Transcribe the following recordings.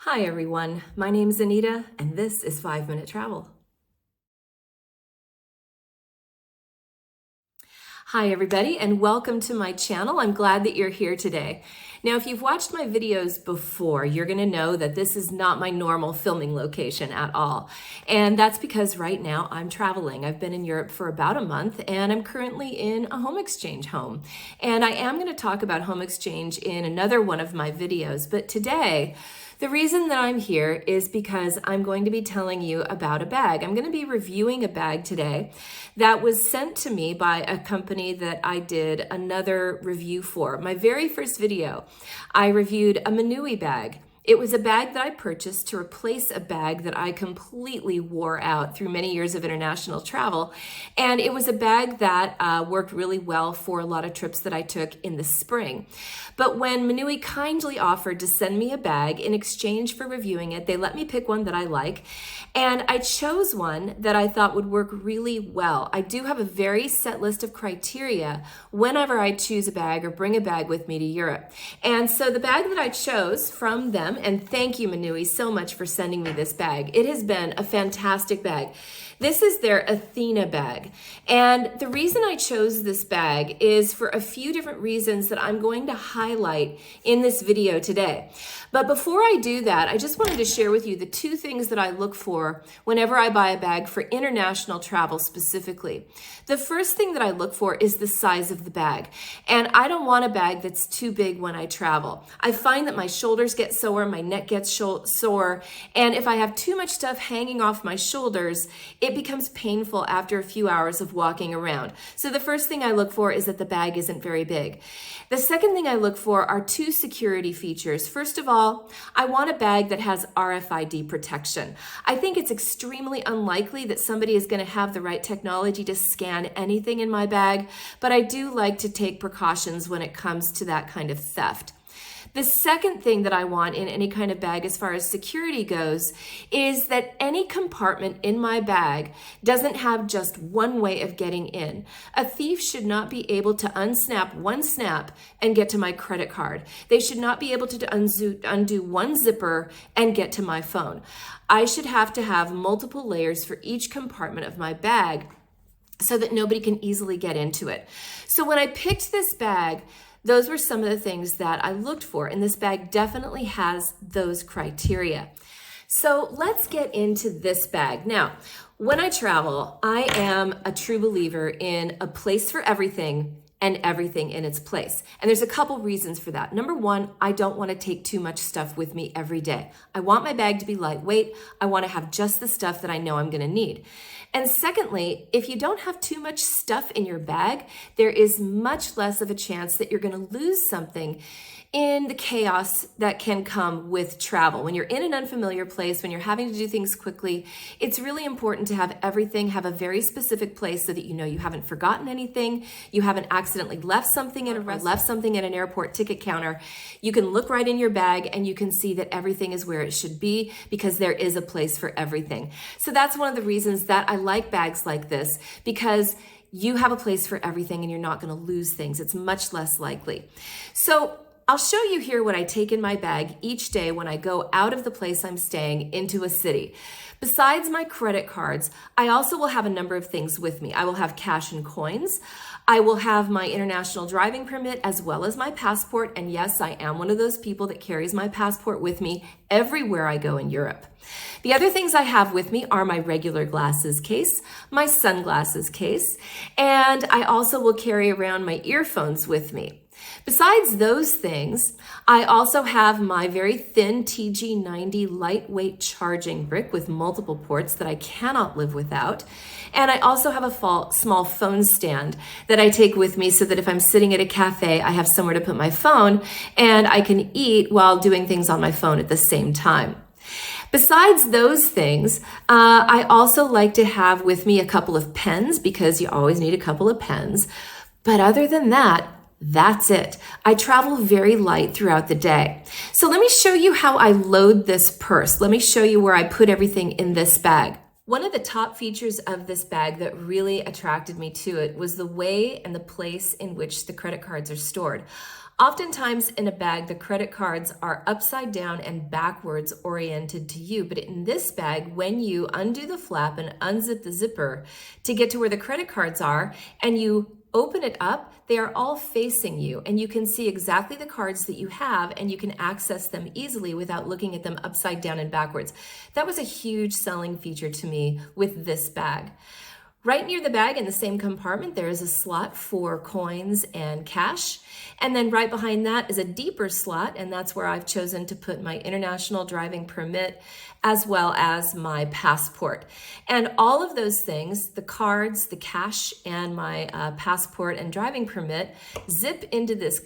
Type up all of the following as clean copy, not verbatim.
Hi everyone, my name is Anita and this is 5-Minute Travel. Hi everybody and welcome to my channel. I'm glad that you're here today. Now if you've watched my videos before, you're going to know that this is not my normal filming location at all. And that's because right now I'm traveling. I've been in Europe for about a month and I'm currently in a home exchange home. And I am going to talk about home exchange in another one of my videos, but today the reason that I'm here is because I'm going to be telling you about a bag. I'm going to be reviewing a bag today that was sent to me by a company that I did another review for. My very first video, I reviewed a Minooy bag. It was a bag that I purchased to replace a bag that I completely wore out through many years of international travel. And it was a bag that worked really well for a lot of trips that I took in the spring. But when Minooy kindly offered to send me a bag in exchange for reviewing it, they let me pick one that I like. And I chose one that I thought would work really well. I do have a very set list of criteria whenever I choose a bag or bring a bag with me to Europe. And so the bag that I chose from them, and thank you Minooy so much for sending me this bag. It has been a fantastic bag. This is their Athena bag. And the reason I chose this bag is for a few different reasons that I'm going to highlight in this video today. But before I do that, I just wanted to share with you the two things that I look for whenever I buy a bag for international travel specifically. The first thing that I look for is the size of the bag. And I don't want a bag that's too big when I travel. I find that my shoulders get sore, my neck gets sore, and if I have too much stuff hanging off my shoulders, it becomes painful after a few hours of walking around. So the first thing I look for is that the bag isn't very big. The second thing I look for are two security features. First of all, I want a bag that has RFID protection. I think it's extremely unlikely that somebody is going to have the right technology to scan anything in my bag, but I do like to take precautions when it comes to that kind of theft. The second thing that I want in any kind of bag as far as security goes is that any compartment in my bag doesn't have just one way of getting in. A thief should not be able to unsnap one snap and get to my credit card. They should not be able to undo one zipper and get to my phone. I should have to have multiple layers for each compartment of my bag so that nobody can easily get into it. So when I picked this bag, those were some of the things that I looked for, and this bag definitely has those criteria. So let's get into this bag. Now, when I travel, I am a true believer in a place for everything and everything in its place. And there's a couple reasons for that. Number one, I don't want to take too much stuff with me every day. I want my bag to be lightweight. I want to have just the stuff that I know I'm going to need. And secondly, if you don't have too much stuff in your bag, there is much less of a chance that you're going to lose something in the chaos that can come with travel. When you're in an unfamiliar place, when you're having to do things quickly, it's really important to have everything have a very specific place so that you know you haven't forgotten anything, you haven't accidentally left something at an airport ticket counter. You can look right in your bag and you can see that everything is where it should be because there is a place for everything. So that's one of the reasons that I like bags like this, because you have a place for everything and you're not going to lose things. It's much less likely. So I'll show you here what I take in my bag each day when I go out of the place I'm staying into a city. Besides my credit cards, I also will have a number of things with me. I will have cash and coins. I will have my international driving permit as well as my passport. And yes, I am one of those people that carries my passport with me everywhere I go in Europe. The other things I have with me are my regular glasses case, my sunglasses case, and I also will carry around my earphones with me. Besides those things, I also have my very thin TG90 lightweight charging brick with multiple ports that I cannot live without. And I also have a small phone stand that I take with me so that if I'm sitting at a cafe, I have somewhere to put my phone and I can eat while doing things on my phone at the same time. Besides those things, I also like to have with me a couple of pens because you always need a couple of pens. But other than that, that's it. I travel very light throughout the day. So let me show you how I load this purse. Let me show you where I put everything in this bag. One of the top features of this bag that really attracted me to it was the way and the place in which the credit cards are stored. Oftentimes in a bag, the credit cards are upside down and backwards oriented to you. But in this bag, when you undo the flap and unzip the zipper to get to where the credit cards are, and you open it up, they are all facing you, and you can see exactly the cards that you have, and you can access them easily without looking at them upside down and backwards. That was a huge selling feature to me with this bag. Right near the bag in the same compartment, there is a slot for coins and cash. And then right behind that is a deeper slot, and that's where I've chosen to put my international driving permit as well as my passport. And all of those things, the cards, the cash, and my passport and driving permit, zip into this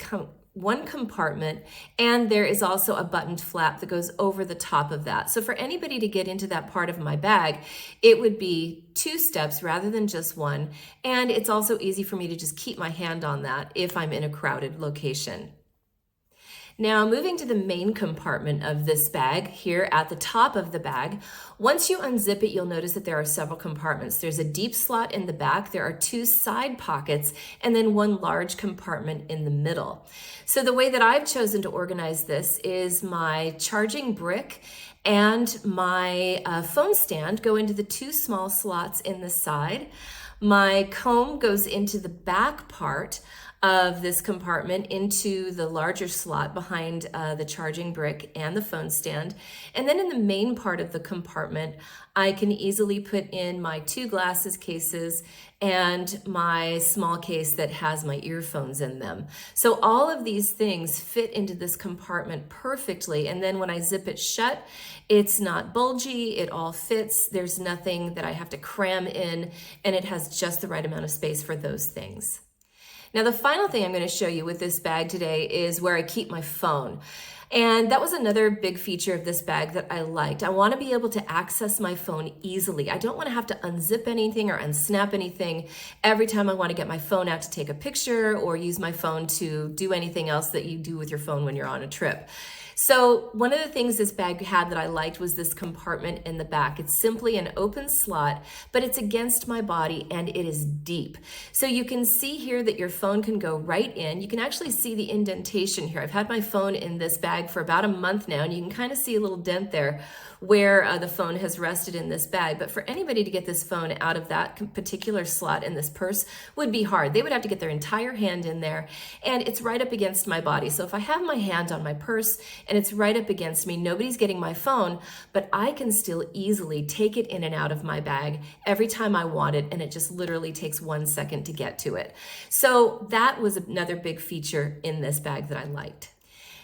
one compartment, and there is also a buttoned flap that goes over the top of that. So for anybody to get into that part of my bag, it would be 2 steps rather than just 1. And it's also easy for me to just keep my hand on that if I'm in a crowded location. Now, moving to the main compartment of this bag, here at the top of the bag, once you unzip it, you'll notice that there are several compartments. There's a deep slot in the back, there are 2 side pockets, and then 1 large compartment in the middle. So the way that I've chosen to organize this is my charging brick and my phone stand go into the 2 small slots in the side. My comb goes into the back part of this compartment into the larger slot behind the charging brick and the phone stand. And then in the main part of the compartment, I can easily put in my 2 glasses cases and my small case that has my earphones in them. So all of these things fit into this compartment perfectly. And then when I zip it shut, it's not bulgy, it all fits. There's nothing that I have to cram in, and it has just the right amount of space for those things. Now, the final thing I'm going to show you with this bag today is where I keep my phone. And that was another big feature of this bag that I liked. I want to be able to access my phone easily. I don't want to have to unzip anything or unsnap anything every time I want to get my phone out to take a picture or use my phone to do anything else that you do with your phone when you're on a trip. So one of the things this bag had that I liked was this compartment in the back. It's simply an open slot, but it's against my body and it is deep. So you can see here that your phone can go right in. You can actually see the indentation here. I've had my phone in this bag for about a month now, and you can kind of see a little dent there where the phone has rested in this bag. But for anybody to get this phone out of that particular slot in this purse would be hard. They would have to get their entire hand in there, and it's right up against my body. So if I have my hand on my purse and it's right up against me, nobody's getting my phone, but I can still easily take it in and out of my bag every time I want it, and it just literally takes 1 second to get to it. So that was another big feature in this bag that I liked.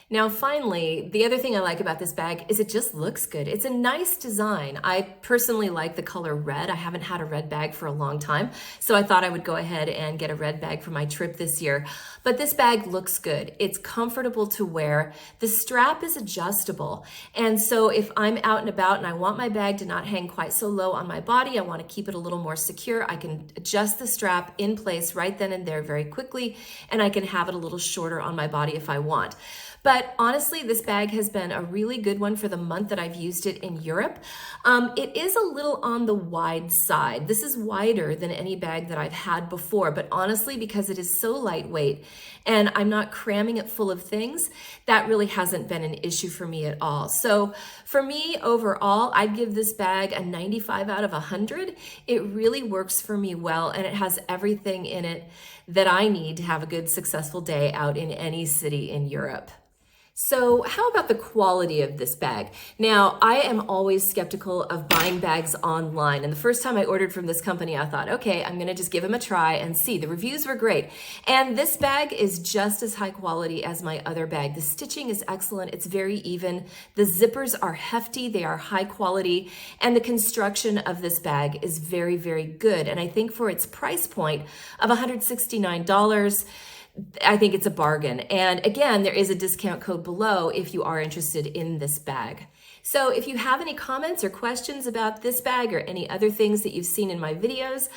Now, finally, the other thing I like about this bag is it just looks good. It's a nice design. I personally like the color red. I haven't had a red bag for a long time, so I thought I would go ahead and get a red bag for my trip this year. But this bag looks good. It's comfortable to wear. The strap is adjustable. And so if I'm out and about and I want my bag to not hang quite so low on my body, I want to keep it a little more secure, I can adjust the strap in place right then and there very quickly, and I can have it a little shorter on my body if I want. But honestly, this bag has been a really good one for the month that I've used it in Europe. It is a little on the wide side. This is wider than any bag that I've had before, but honestly, because it is so lightweight and I'm not cramming it full of things, that really hasn't been an issue for me at all. So for me, overall, I'd give this bag a 95 out of 100. It really works for me well, and it has everything in it that I need to have a good, successful day out in any city in Europe. So how about the quality of this bag? Now, I am always skeptical of buying bags online. And the first time I ordered from this company, I thought, okay, I'm gonna just give them a try and see. The reviews were great. And this bag is just as high quality as my other bag. The stitching is excellent. It's very even. The zippers are hefty. They are high quality. And the construction of this bag is very, very good. And I think for its price point of $169, I think it's a bargain. And again, there is a discount code below if you are interested in this bag. So if you have any comments or questions about this bag or any other things that you've seen in my videos,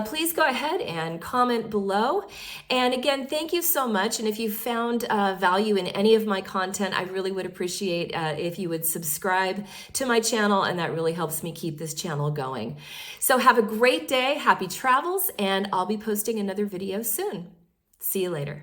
please go ahead and comment below. And again, thank you so much. And if you found value in any of my content, I really would appreciate if you would subscribe to my channel, and that really helps me keep this channel going. So have a great day, happy travels, and I'll be posting another video soon. See you later.